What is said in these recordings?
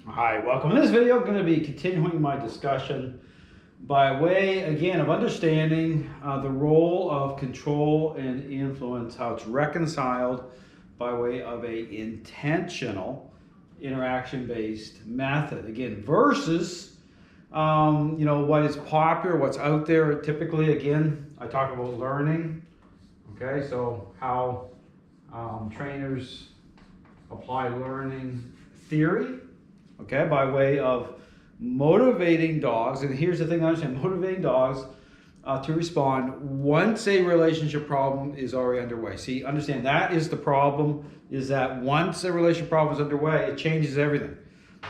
Hi, welcome. In this video, I'm going to be continuing my discussion by way, again, of understanding the role of control and influence, how it's reconciled by way of a intentional interaction-based method. Again, versus, what is popular, what's out there. Typically, again, I talk about learning. Okay, so how trainers apply learning theory. Okay, by way of motivating dogs, and here's the thing I understand, motivating dogs to respond once a relationship problem is already underway. See, understand that is the problem, is that once a relationship problem is underway, it changes everything.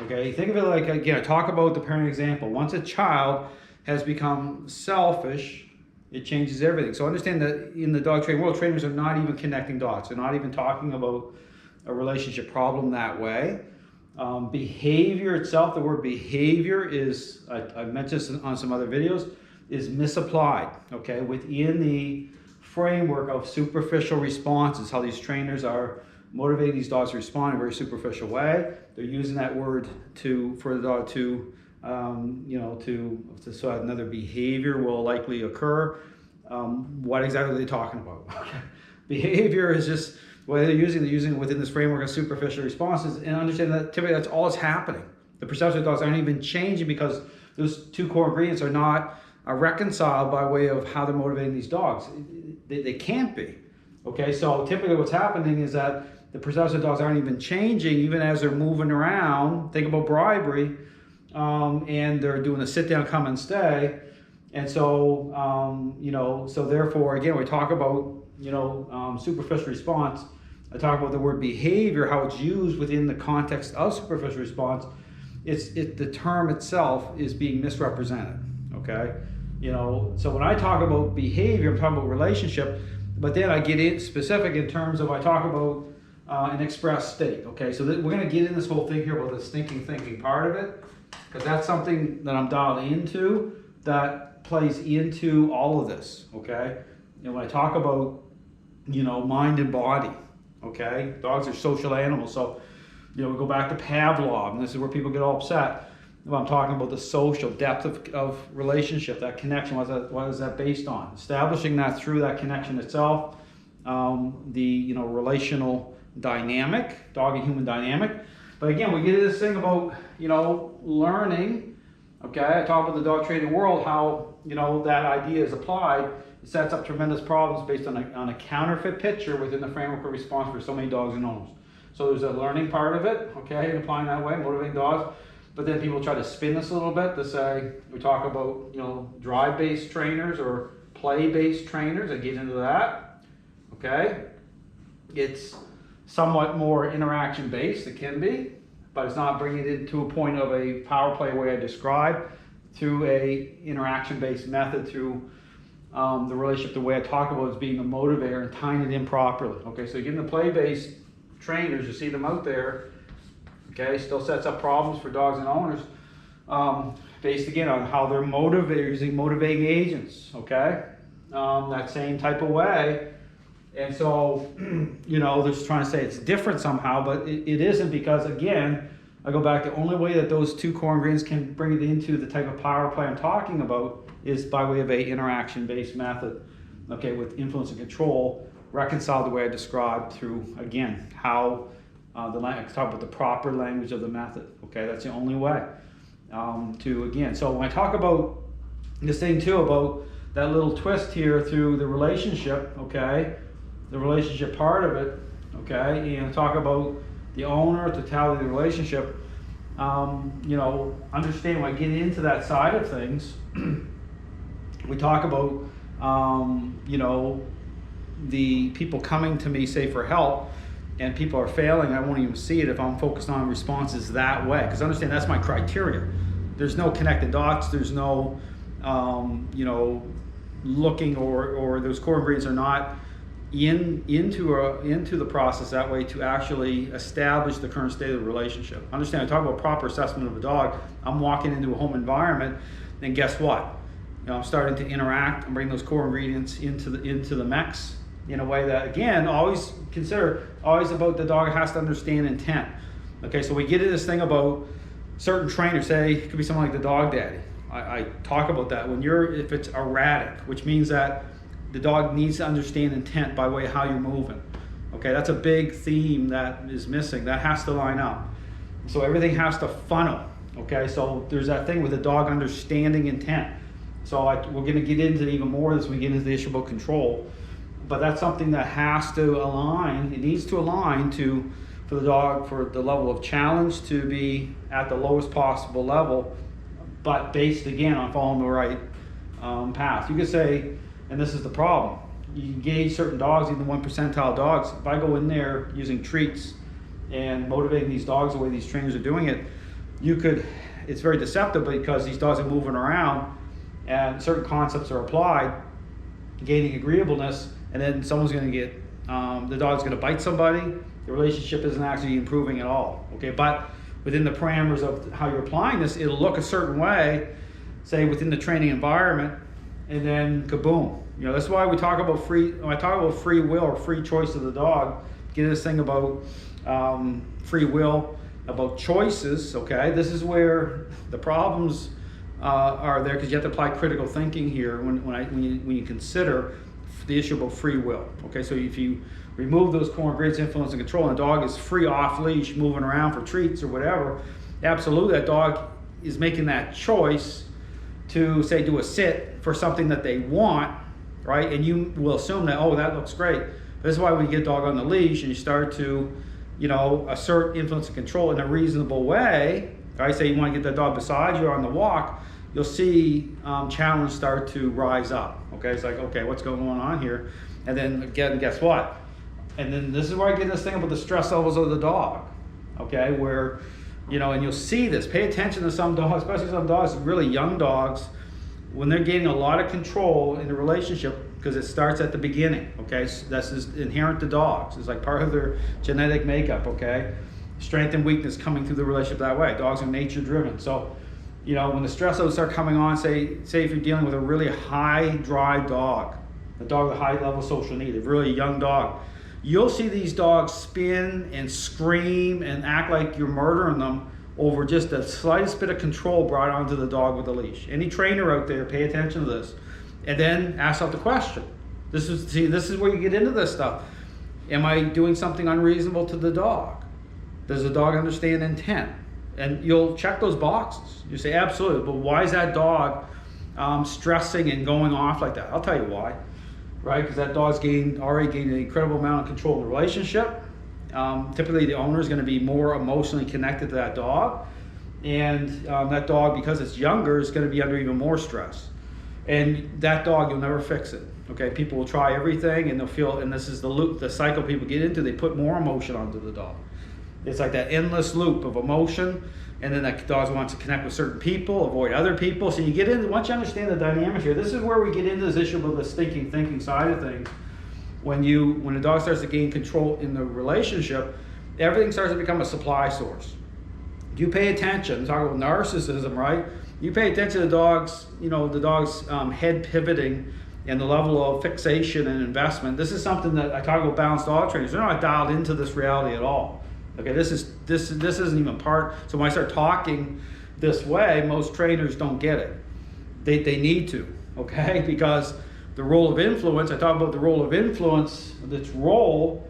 Okay, think of it like, again, I talk about the parent example. Once a child has become selfish, it changes everything. So understand that in the dog training world, trainers are not even connecting dots. They're not even talking about a relationship problem that way. Behavior itself, the word behavior is, I mentioned this on some other videos, is misapplied, okay, within the framework of superficial responses, how these trainers are motivating these dogs to respond in a very superficial way. They're using that word for the dog to, so another behavior will likely occur. What exactly are they talking about? Behavior is just, well, they're using it within this framework of superficial responses, and understand that typically that's all that's happening. The perception of dogs aren't even changing because those two core ingredients are not reconciled by way of how they're motivating these dogs. They can't be. Okay, so typically what's happening is that the perception of dogs aren't even changing even as they're moving around. Think about bribery, and they're doing a sit down, come and stay. And so, so therefore, again, we talk about, superficial response. I talk about the word behavior, how it's used within the context of superficial response. The term itself is being misrepresented, okay? So when I talk about behavior, I'm talking about relationship, but then I get in specific in terms of, I talk about an express state, okay? So we're gonna get in this whole thing here about the thinking part of it, because that's something that I'm dialed into that plays into all of this, okay? When I talk about, mind and body, okay? Dogs are social animals, so, we go back to Pavlov, and this is where people get all upset. I'm talking about the social depth of relationship, that connection. What is that based on? Establishing that through that connection itself, the relational dynamic, dog and human dynamic. But again, we get into this thing about learning. Okay, I talk about the dog training world, how that idea is applied. It sets up tremendous problems based on a counterfeit picture within the framework of response for so many dogs and owners. So there's a learning part of it, okay, applying that way, motivating dogs. But then people try to spin this a little bit to say, we talk about drive-based trainers or play-based trainers. I get into that, okay. It's somewhat more interaction-based, it can be, but it's not bringing it to a point of a power play way I described, through a interaction-based method, through the relationship, the way I talk about it as being the motivator and tying it in properly. Okay, so again, the play-based trainers, you see them out there, okay, still sets up problems for dogs and owners, based again on how they're using motivating agents, okay, that same type of way. And so, they're just trying to say it's different somehow, but it isn't, because again, I go back, the only way that those two core ingredients can bring it into the type of power play I'm talking about is by way of a interaction-based method, okay, with influence and control, reconciled the way I described through, again, how I talk about the proper language of the method, okay, that's the only way so when I talk about this thing too, about that little twist here through the relationship, okay, the relationship part of it, okay, and talk about the owner, totality of the relationship, understand when I get into that side of things, we talk about, the people coming to me, say, for help, and people are failing. I won't even see it if I'm focused on responses that way, because understand that's my criteria. There's no connected dots, there's no, looking, or those core ingredients are not into the process that way to actually establish the current state of the relationship. Understand, I talk about proper assessment of a dog. I'm walking into a home environment, and guess what? I'm starting to interact and bring those core ingredients into the mix in a way that, again, always about the dog has to understand intent. Okay, so we get into this thing about certain trainers, say it could be someone like the dog daddy. I talk about that if it's erratic, which means that the dog needs to understand intent by way of how you're moving. Okay, that's a big theme that is missing. That has to line up. So everything has to funnel. Okay, so there's that thing with the dog understanding intent. So we're going to get into even more as we get into the issue about control. But that's something that has to align. It needs to align for the dog, for the level of challenge to be at the lowest possible level, but based again on following the right path. You could say, and this is the problem, you engage certain dogs, even 1 percentile dogs. If I go in there using treats and motivating these dogs the way these trainers are doing it, it's very deceptive because these dogs are moving around and certain concepts are applied, gaining agreeableness, and then someone's going to get, the dog's going to bite somebody. The relationship isn't actually improving at all. Okay, but within the parameters of how you're applying this, it'll look a certain way, say within the training environment, and then kaboom. That's why when I talk about free will or free choice of the dog, get this thing about free will, about choices. Okay, this is where the problems are there, because you have to apply critical thinking here when you consider the issue about free will. Okay, so if you remove those core ingredients, influence and control, and the dog is free off leash, moving around for treats or whatever, absolutely that dog is making that choice to, say, do a sit for something that they want, right? And you will assume that, oh, that looks great. This is why when you get a dog on the leash and you start to, assert influence and control in a reasonable way, right? Say you want to get the dog beside you on the walk, you'll see challenge start to rise up. Okay, it's like, okay, what's going on here? And then again, guess what? And then this is where I get this thing about the stress levels of the dog. Okay, where, and you'll see this. Pay attention to some dogs, especially some dogs, really young dogs, when they're gaining a lot of control in the relationship, because it starts at the beginning. Okay, so that's just inherent to dogs. It's like part of their genetic makeup. Okay, strength and weakness coming through the relationship that way. Dogs are nature driven. So, when the stress levels start coming on, say if you're dealing with a really high drive dog, a dog with high level social need, a really young dog, you'll see these dogs spin and scream and act like you're murdering them over just the slightest bit of control brought onto the dog with a leash. Any trainer out there, pay attention to this, and then ask yourself the question. This is where you get into this stuff. Am I doing something unreasonable to the dog? Does the dog understand intent? And you'll check those boxes. You say, absolutely, but why is that dog stressing and going off like that? I'll tell you why, right? Because that dog's already gained an incredible amount of control in the relationship. Typically, the owner is going to be more emotionally connected to that dog. And that dog, because it's younger, is going to be under even more stress. And that dog, you'll never fix it. Okay, people will try everything and they'll feel, and this is the loop, the cycle people get into, they put more emotion onto the dog. It's like that endless loop of emotion, and then that dog wants to connect with certain people, avoid other people. So you get into, once you understand the dynamics here, this is where we get into this issue of the thinking side of things. When a dog starts to gain control in the relationship, everything starts to become a supply source. You pay attention, talk about narcissism, right? You pay attention to the dog's head pivoting and the level of fixation and investment. This is something that I talk about balanced dog trainers. They're not dialed into this reality at all. Okay, this isn't even part. So when I start talking this way, most trainers don't get it. They need to, okay? Because the role of influence, I talk about the role of influence, its role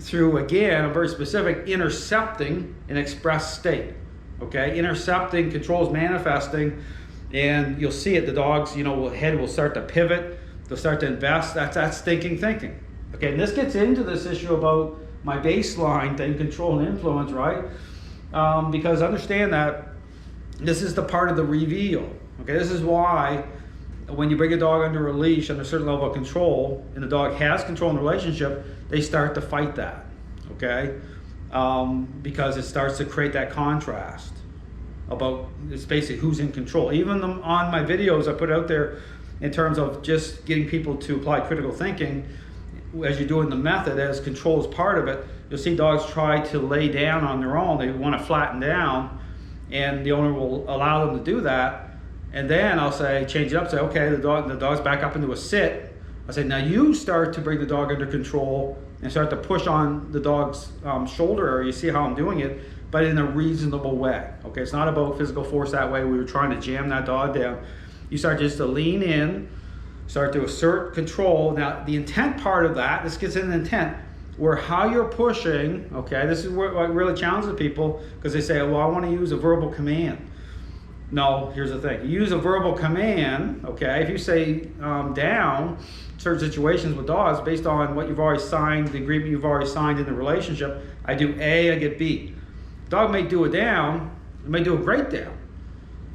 through, again, a very specific intercepting an expressed state. Okay, intercepting, controls manifesting, and you'll see it. The dog's, head will start to pivot. They'll start to invest. That's thinking. Okay, and this gets into this issue about my baseline thing, control and influence, right? Because understand that this is the part of the reveal. Okay, this is why when you bring a dog under a leash under a certain level of control, and the dog has control in the relationship, they start to fight that. Okay. Because it starts to create that contrast about, it's basically who's in control. Even on my videos I put out there in terms of just getting people to apply critical thinking, as you're doing the method, as control is part of it, you'll see dogs try to lay down on their own. They want to flatten down, and the owner will allow them to do that. And then I'll say, change it up, say, okay, the dog's back up into a sit. I say, now you start to bring the dog under control and start to push on the dog's shoulder area. You see how I'm doing it. but in a reasonable way. Okay, it's not about physical force that way. We were trying to jam that dog down. You start just to lean in, start to assert control. Now, the intent part of that, this gets into intent, where how you're pushing, okay, this is what really challenges people, because they say, well, I want to use a verbal command. No, here's the thing. You use a verbal command, okay, if you say down, certain situations with dogs, based on what you've already signed, the agreement you've already signed in the relationship, I do A, I get B. Dog may do a down, it may do a great down,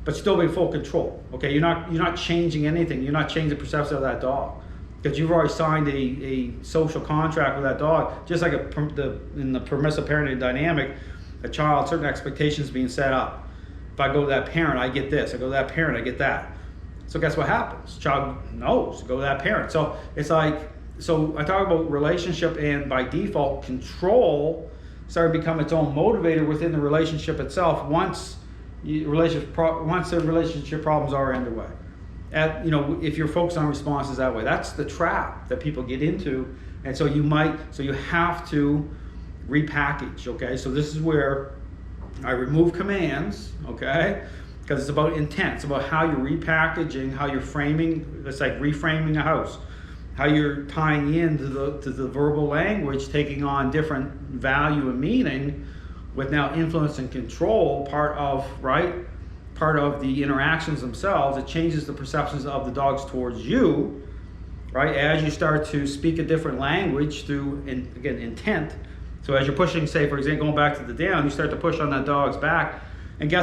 but still be in full control. Okay, you're not changing anything. You're not changing the perception of that dog, because you've already signed a social contract with that dog. Just like in the permissive parenting dynamic, a child, certain expectations being set up. If I go to that parent, I get this. I go to that parent, I get that. So guess what happens? Child knows, go to that parent. So it's like, so I talk about relationship, and by default, control started to become its own motivator within the relationship itself once the relationship problems are underway. If you're focused on responses that way, that's the trap that people get into. And so you have to repackage, okay? So this is where I remove commands, okay? Because it's about intent. It's about how you're repackaging, how you're framing. It's like reframing a house. How you're tying into the verbal language, taking on different value and meaning, with now influence and control part of the interactions themselves. It changes the perceptions of the dogs towards you, right? As you start to speak a different language through, again, intent. So as you're pushing, say, for example, going back to the down, you start to push on that dog's back.